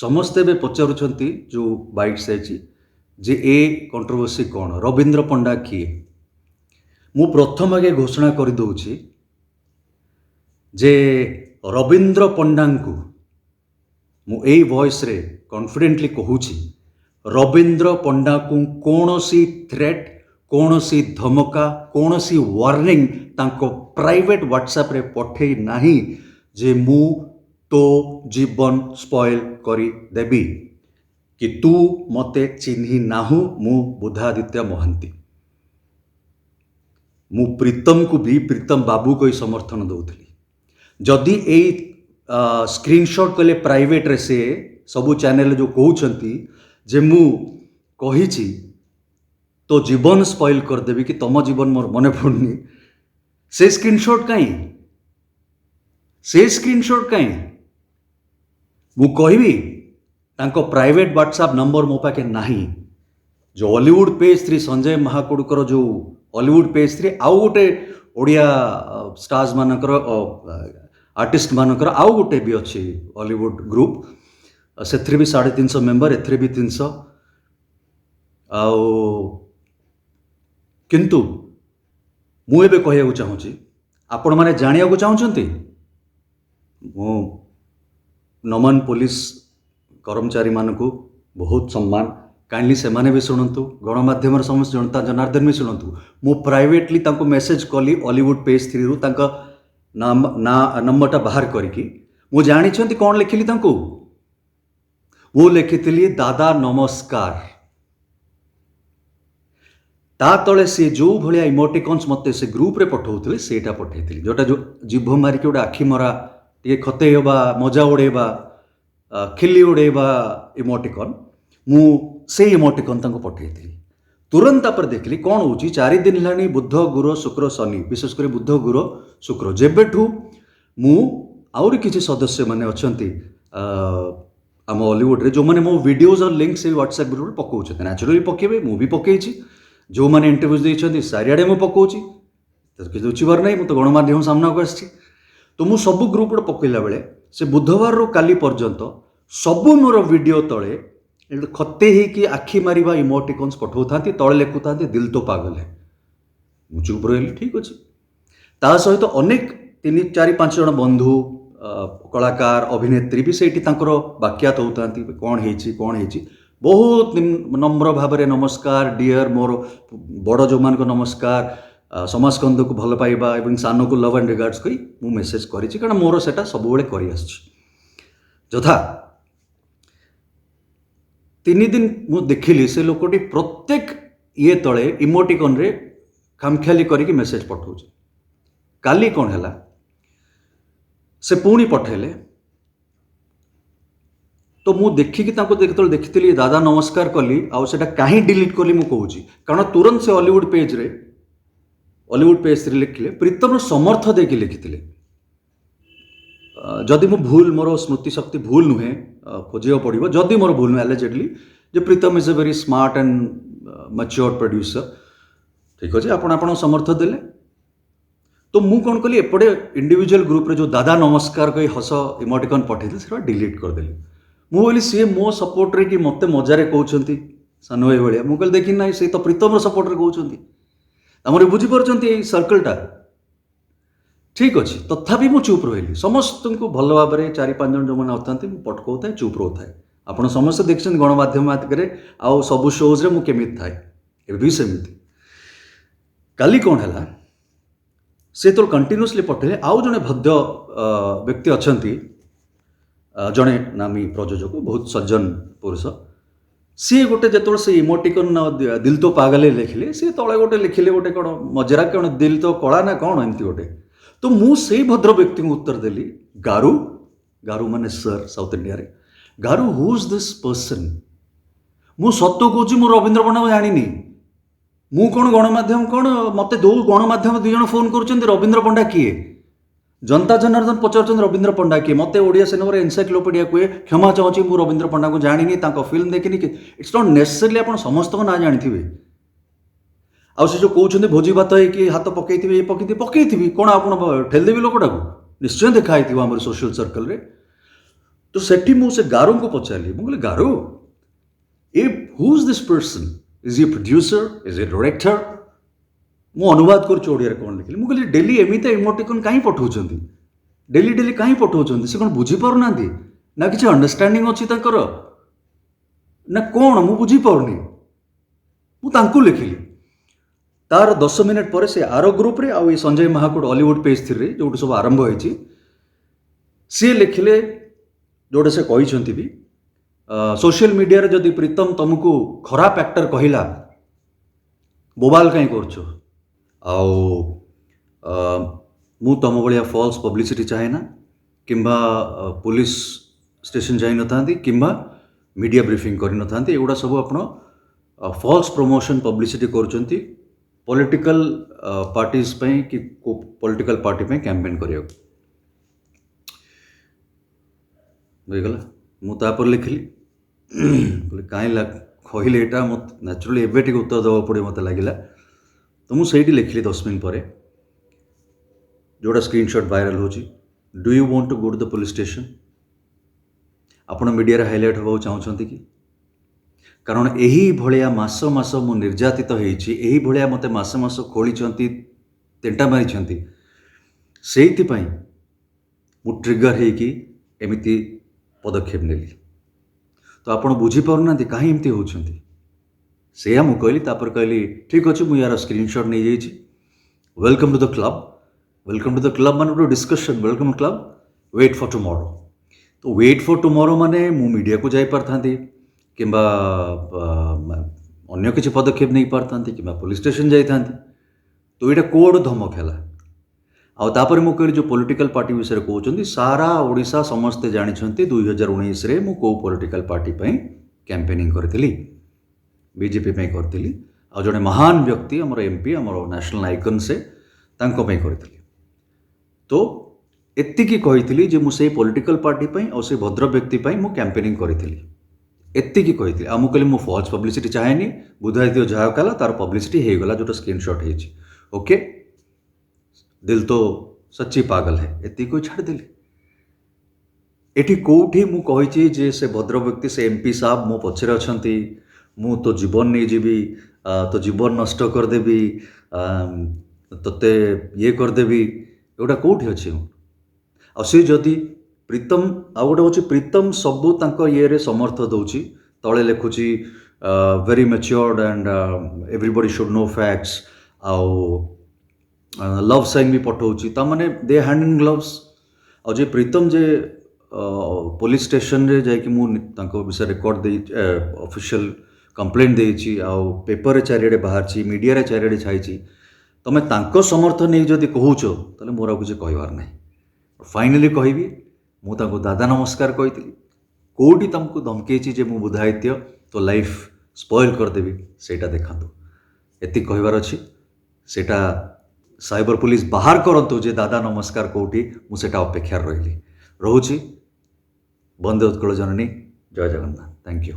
ସମସ୍ତେ ଏବେ ପଚାରୁଛନ୍ତି ଯେଉଁ ବାଇଟ୍ସ ଆଇଛି ଯେ ଏ କଣ୍ଟ୍ରୋଭର୍ସି କ'ଣ, ରବୀନ୍ଦ୍ର ପଣ୍ଡା କିଏ? ମୁଁ ପ୍ରଥମ ଆଗେ ଘୋଷଣା କରିଦେଉଛି ଯେ ରବୀନ୍ଦ୍ର ପଣ୍ଡାଙ୍କୁ ମୁଁ ଏଇ ଭଏସ୍ରେ କନଫିଡେଣ୍ଟଲି କହୁଛି, ରବୀନ୍ଦ୍ର ପଣ୍ଡାକୁ କୌଣସି ଥ୍ରେଟ୍, କୌଣସି ଧମକା, କୌଣସି ୱାର୍ଣ୍ଣିଂ ତାଙ୍କ ପ୍ରାଇଭେଟ୍ ହ୍ୱାଟ୍ସଆପ୍ରେ ପଠାଇ ନାହିଁ ଯେ ମୁଁ ତୋ ଜୀବନ ସ୍ପଏଲ୍ କରିଦେବି କି ତୁ ମୋତେ ଚିହ୍ନି ନାହୁଁ, ମୁଁ ବୁଦ୍ଧାଦିତ୍ୟ ମହାନ୍ତି। ମୁଁ ପ୍ରୀତମକୁ ବି ପ୍ରୀତମ ବାବୁ କହି ସମର୍ଥନ ଦେଉଥିଲି। ଯଦି ଏଇ ସ୍କ୍ରିନଶଟ୍ କଲେ ପ୍ରାଇଭେଟ୍ରେ ସେ ସବୁ ଚ୍ୟାନେଲ୍ ଯେଉଁ କହୁଛନ୍ତି ଯେ ମୁଁ କହିଛି ତୋ ଜୀବନ ସ୍ପଏଲ୍ କରିଦେବି କି ତମ ଜୀବନ ମୋର ମନେ ପଡ଼ୁନି, ସେ ସ୍କ୍ରିନଶଟ୍ କାହିଁ? ସେ ସ୍କ୍ରିନଶଟ୍ କାହିଁ? ମୁଁ କହିବି ତାଙ୍କ ପ୍ରାଇଭେଟ୍ ହ୍ୱାଟ୍ସଆପ୍ ନମ୍ବର ମୋ ପାଖେ ନାହିଁ। ଯେଉଁ ଅଲିଉଡ଼ ପେଜ୍ 3 ସଞ୍ଜୟ ମହାକୁଡ଼ଙ୍କର ଯେଉଁ ଅଲିଉଡ଼ ପେଜ୍ 3 ଆଉ ଗୋଟେ ଓଡ଼ିଆ ଷ୍ଟାର୍ସ ମାନଙ୍କର ଆର୍ଟିଷ୍ଟ ମାନଙ୍କର ଆଉ ଗୋଟେ ବି ଅଛି ଅଲିଉଡ଼ ଗ୍ରୁପ୍, ସେଥିରେ ବି 350 ମେମ୍ବର, ଏଥିରେ ବି 300। ଆଉ କିନ୍ତୁ ମୁଁ ଏବେ କହିବାକୁ ଚାହୁଁଛି, ଆପଣମାନେ ଜାଣିବାକୁ ଚାହୁଁଛନ୍ତି, ମୁଁ ନମନ ପୋଲିସ କର୍ମଚାରୀମାନଙ୍କୁ ବହୁତ ସମ୍ମାନ, କାଇଣ୍ଡଲି ସେମାନେ ବି ଶୁଣନ୍ତୁ, ଗଣମାଧ୍ୟମର ସମସ୍ତ ଜନତା ଜନାର୍ଦ୍ଦନ ବି ଶୁଣନ୍ତୁ। ମୁଁ ପ୍ରାଇଭେଟଲି ତାଙ୍କୁ ମେସେଜ କଲି ଅଲିଉଡ଼ ପେଜ୍ 3ରୁ ତାଙ୍କ ନମ୍ବରଟା ବାହାର କରିକି। ମୁଁ ଜାଣିଛନ୍ତି କ'ଣ ଲେଖିଲି ତାଙ୍କୁ? ମୁଁ ଲେଖିଥିଲି ଦାଦା ନମସ୍କାର। ତା ତଳେ ସେ ଯେଉଁ ଭଳିଆ ଇମୋଟିକନ୍ସ ମୋତେ ସେ ଗ୍ରୁପ୍ରେ ପଠାଉଥିଲେ ସେଇଟା ପଠାଇଥିଲି, ଯେଉଁଟା ଯେଉଁ ଜିଭ ମାରିକି ଗୋଟେ ଆଖି ମରା, ଟିକେ ଖତେଇବା, ମଜା ଉଡ଼େଇବା, ଖିଲି ଉଡ଼େଇବା ଇମୋଟିକନ୍, ମୁଁ ସେଇ ଇମୋଟିକନ୍ ତାଙ୍କୁ ପଠାଇଥିଲି। ତୁରନ୍ତ ତାପରେ ଦେଖିଲି କ'ଣ ହେଉଛି, 4 ଦିନ ହେଲାଣି ବୁଧ ଗୁରୁ ଶୁକ୍ର ଶନି, ବିଶେଷ କରି ବୁଧ ଗୁରୁ ଶୁକ୍ର, ଯେବେଠୁ ମୁଁ ଆହୁରି କିଛି ସଦସ୍ୟମାନେ ଅଛନ୍ତି ଆମ ଅଲିଉଡ଼ରେ ଯେଉଁମାନେ ମୋ ଭିଡ଼ିଓଜ୍ ଆଉ ଲିଙ୍କ୍ ସେଇ ହ୍ୱାଟ୍ସଆପ୍ ଗ୍ରୁପ୍ରେ ପକାଉଛନ୍ତି। ନ୍ୟାଚୁରାଲି ପକାଇବେ, ମୁଁ ବି ପକାଇଛି, ଯେଉଁମାନେ ଇଣ୍ଟରଭ୍ୟୁ ଦେଇଛନ୍ତି ଚାରିଆଡ଼େ ମୁଁ ପକାଉଛି, କିଛି ଉଚିବାର ନାହିଁ, ମୁଁ ତ ଗଣମାଧ୍ୟମ ସାମ୍ନାକୁ ଆସିଛି। ତ ମୁଁ ସବୁ ଗ୍ରୁପ୍ରେ ପକାଇଲା ବେଳେ ସେ ବୁଧବାରରୁ କାଲି ପର୍ଯ୍ୟନ୍ତ ସବୁ ମୋର ଭିଡ଼ିଓ ତଳେ ଖତେ ହେଇକି ଆଖି ମାରିବା ଇମୋଟିକନ୍ସ ପଠାଉଥାନ୍ତି, ତଳେ ଲେଖୁଥାନ୍ତି ଦିଲ ତ ପାଗଲ ହେ। ମୁଁ ଚୁପ୍ ରହିଲି, ଠିକ୍ ଅଛି। ତା ସହିତ ଅନେକ 3-4-5 ଜଣ ବନ୍ଧୁ, କଳାକାର, ଅଭିନେତ୍ରୀ ବି ସେଇଠି ତାଙ୍କର ବାକ୍ୟାତ ହେଉଥାନ୍ତି, କ'ଣ ହେଇଛି। ବହୁତ ନମ୍ର ଭାବରେ ନମସ୍କାର ଡିଅର୍, ମୋର ବଡ଼ ଯେଉଁମାନଙ୍କ ନମସ୍କାର, ସମାଜସ୍କନ୍ଦକୁ ଭଲ ପାଇବା ଏବଂ ସାନକୁ ଲଭ୍ ଆଣ୍ଡ ରିଗାର୍ଡସ୍ କହି ମୁଁ ମେସେଜ୍ କରିଛି, କାରଣ ମୋର ସେଇଟା ସବୁବେଳେ କରିଆସୁଛି। ଯଥା 3 ଦିନ ମୁଁ ଦେଖିଲି ସେ ଲୋକଟି ପ୍ରତ୍ୟେକ ଇଏ ତଳେ ଇମୋଟିକନ୍ରେ ଖାମଖିଆଲି କରିକି ମେସେଜ୍ ପଠାଉଛି। କାଲି କ'ଣ ହେଲା, ସେ ପୁଣି ପଠାଇଲେ, ତ ମୁଁ ଦେଖିକି ତାଙ୍କୁ ଯେତେବେଳେ ଦେଖିଥିଲି ଦାଦା ନମସ୍କାର କଲି, ଆଉ ସେଟା କାହିଁ ଡିଲିଟ୍ କଲି ମୁଁ କହୁଛି। କାରଣ ତୁରନ୍ତ ସେ ଅଲିଉଡ଼ ପେଜ୍ରେ ଲେଖିଲେ, ପ୍ରୀତମର ସମର୍ଥ ଦେଇକି ଲେଖିଥିଲେ। ଯଦି ମୁଁ ଭୁଲ, ମୋର ସ୍ମୃତି ଶକ୍ତି ଭୁଲ ନୁହେଁ, ଖୋଜିବାକୁ ପଡ଼ିବ, ଯଦି ମୋର ଭୁଲ ନୁହେଁ, ଆଲେଜେଡଲି ଯେ Pritam is a very smart and matured producer. ଠିକ୍ ଅଛି, ଆପଣ ଆପଣଙ୍କ ସମର୍ଥ ଦେଲେ। ତ ମୁଁ କ'ଣ କଲି, ଏପଟେ ଇଣ୍ଡିଭିଜୁଆଲ ଗ୍ରୁପ୍ରେ ଯେଉଁ ଦାଦା ନମସ୍କାର କହି ହସ ଇମୋଟିକନ୍ ପଠାଇଥିଲି ସେଟା ଡିଲିଟ୍ କରିଦେଲି। ମୁଁ କହିଲି ସିଏ ମୋ ସପୋର୍ଟରେ କି ମୋତେ ମଜାରେ କହୁଛନ୍ତି ସାନ ଭାଇ ଭଳିଆ। ମୁଁ କହିଲି ଦେଖି ନାହିଁ, ସେ ତ ପ୍ରୀତମର ସପୋର୍ଟରେ କହୁଛନ୍ତି। ଆମର ବୁଝିପାରୁଛନ୍ତି ଏଇ ସର୍କଲଟା? ଠିକ୍ ଅଛି, ତଥାପି ମୁଁ ଚୁପ୍ ରହିଲି। ସମସ୍ତଙ୍କୁ ଭଲ ଭାବରେ 4-5 ଜଣ ଯେଉଁମାନେ ଅଛନ୍ତି ମୁଁ ପଟକଉଥାଏ, ଚୁପ୍ ରହୁଥାଏ। ଆପଣ ସମସ୍ତେ ଦେଖିଛନ୍ତି ଗଣମାଧ୍ୟମ ଆଗରେ ଆଉ ସବୁ ଶୋଜ୍ରେ ମୁଁ କେମିତି ଥାଏ, ଏବେ ବି ସେମିତି। କାଲି କ'ଣ ହେଲା, ସେ ଯେତେବେଳେ କଣ୍ଟିନ୍ୟୁଅସଲି ପଠାଇଲେ, ଆଉ ଜଣେ ଭଦ୍ର ବ୍ୟକ୍ତି ଅଛନ୍ତି, ଜଣେ ନାମୀ ପ୍ରଯୋଜକ, ବହୁତ ସଜ୍ଜନ ପୁରୁଷ, ସିଏ ଗୋଟେ ଯେତେବେଳେ ସେ ଇମୋଟିକନ୍ ଦିଲ ତ ପାଗଲେ ଲେଖିଲେ, ସିଏ ତଳେ ଗୋଟେ ଲେଖିଲେ ଗୋଟେ କ'ଣ ମଜରା, କ'ଣ ଦିଲ ତ କଳା ନା କ'ଣ ଏମିତି ଗୋଟେ। ତ ମୁଁ ସେଇ ଭଦ୍ର ବ୍ୟକ୍ତିଙ୍କୁ ଉତ୍ତର ଦେଲି, ଗାରୁ ମାନେ ସାର୍ ସାଉଥ୍ ଇଣ୍ଡିଆରେ, garu who is this person? ମୁଁ ସତ କହୁଛି, ମୁଁ ରବୀନ୍ଦ୍ର ପଣ୍ଡାକୁ ଜାଣିନି। ମୁଁ କ'ଣ ଗଣମାଧ୍ୟମ, କ'ଣ ମୋତେ ଗଣମାଧ୍ୟମ 2 ଜଣ ଫୋନ୍ କରୁଛନ୍ତି, ରବୀନ୍ଦ୍ର ପଣ୍ଡା କିଏ? ଜନତା ଜନାର୍ଦ୍ଦନ ପଚାରୁଛନ୍ତି ରବୀନ୍ଦ୍ର ପଣ୍ଡା କିଏ? ମୋତେ ଓଡ଼ିଆ ସିନେମାର ଏନସାଇକ୍ଲୋପିଡ଼ିଆ କୁହେ, କ୍ଷମା ଚାହୁଁଛି, ମୁଁ ରବୀନ୍ଦ୍ର ପଣ୍ଡାକୁ ଜାଣିନି, ତାଙ୍କ ଫିଲ୍ମ ଦେଖିନି। ଇଟ୍ସ ନଟ୍ ନେସେସରିଲି ଆପଣ ସମସ୍ତଙ୍କ ନାଁ ଜାଣିଥିବେ। ଆଉ ସେ ଯେଉଁ କହୁଛନ୍ତି ଭୋଜି ଭାତ ହେଇକି ହାତ ପକେଇଥିବେ, ଇଏ ପକେଇଥିବି, କ'ଣ ଆପଣ ଠେଲିଦେବି ଲୋକଟାକୁ? ନିଶ୍ଚୟ ଦେଖା ହେଇଥିବ ଆମର ସୋସିଆଲ ସର୍କଲରେ। ତ तो सेठी मु से गारो को पचारि मु कहले गारो ए who is this person is a producer is a director मु अनुवाद कर ओडिया कौन लिखिली मु कहली डेली एमिते इमोटिकन कहीं पठाउछंती डेली डेली कहीं पठाउछंती से कौन बुझी पारु नांदी ना किसी अंडरस्टैंडिंग अच्छी तांकर ना कौन मु बुझी पारुनी मु तांकु लिखिली तार 10 मिनिट पर से आर ग्रुप रे आ संजय महाकुड हॉलीवुड पेज 3 रे जो सब आरंभ होईची सी लिखिले जोटा से कहते भी सोशल मीडिया रे जदि प्रीतम तुमको खराब एक्टर कहला बोबाल कहीं करछ मु तुम भाया फॉल्स पब्लिसिटी चाहे ना किंबा पुलिस स्टेशन जाई नथांती किंबा मीडिया ब्रीफिंग करि नथांती एगुडा सब आपण फॉल्स प्रमोशन पब्लिसिटी करचंती पॉलिटिकल पार्टीज पे कि पॉलिटिकल पार्टी पे कैंपेन करिया बुझीगला मुझे लिखिली कहीं कहले यहाँ मत नेचुराली एवं टे उत्तर देवा पड़े मत लगे तो मुझे लिखिली 10 मिनट पर जोड़ा स्क्रीनशॉट वायरल हो do you want to go to the police station आपण मीडिया हाइलाइट होगा चाहते कि कारण यही भाया मास मास मु निर्यातित होती भाया मत मास मास खोली तेंटा मारी से मु ट्रिगर होगी एमती पदक्षेप नेली तो आपण बुझीपारना कहीं एमती होती से मुझे कहली कहली ठीक अच्छे मुझे यार स्क्रीनशॉट नहीं जाइए वेलकम टू द क्लब मान गोटे discussion welcome club wait for tomorrow तो वेट फॉर टुमारो माने मु मीडिया को जाई पारथांती किंबा अन्य किसी पदक्षेप नहीं पारथांती किंबा पुलिस स्टेशन जाइथांती तो यहाँ कोड धमक है आउे मु कहली जो पॉलिटिकल पार्टी विषय कहते सारा ओडिशा समस्ते जानते 2019 रे मु को पॉलिटिकल पार्टी पे कैंपेनिंग करी बीजेपी पे करी आ जड़े महान व्यक्ति आमर एमपी आमर नेशनल आइकन से करी तो एतिकी कही जे मुझे पॉलिटिकल पार्टी पे और से भद्र व्यक्ति पे मु कैंपेनिंग करी एतिकी कही आ मु कहली मु फॉल्स पब्लिसिटी चाहेनी बुधाई दियो जहाँ कला तार पब्लिसिटी हो गला जो स्क्रीनशॉट है ओके दिल तो सच्ची पागल है एति कोई छाड़ देली एठी कोठी मु कहिछि जे से भद्र व्यक्ति से एमपी साहब मो पछरे अछंती मु तो जीवन नहीं जीवी तो जीवन नष्ट कर देबी तते ये कर देबी एटा कोठी अछि आ से जदि प्रीतम आ गोटे होछि प्रीतम सबु तांको ये रे समर्थ दउछि तळे लेखुछि very matured and everybody should know facts आउ लव साइन भी पठाऊँगी ताने दे हैंड इन ग्लव्स और जे प्रीतम जे पुलिस स्टेशन रे जाकि मुझे विषय रिकॉर्ड दे ऑफिशियल कंप्लेंट देछि आउ पेपर चारिड़े बाहर मीडिया चारिड़े छाई तुम तांको समर्थ नहीं जदि कहूच ताले मोर किसी कहबार नहीं फाइनली कहबी मु तांको दादा नमस्कार कही कोटी तुमको धमकई जे मु बुधायित्य तो लाइफ स्पॉइल करदेवी सेटा देखा एति कहबार अच्छी सेटा साइबर पुलिस बाहर करंतु जे दादा नमस्कार कोठी मुझे अपेक्षा रही रोची बंदे उत्कल जननी जय जगन्नाथ थैंक यू।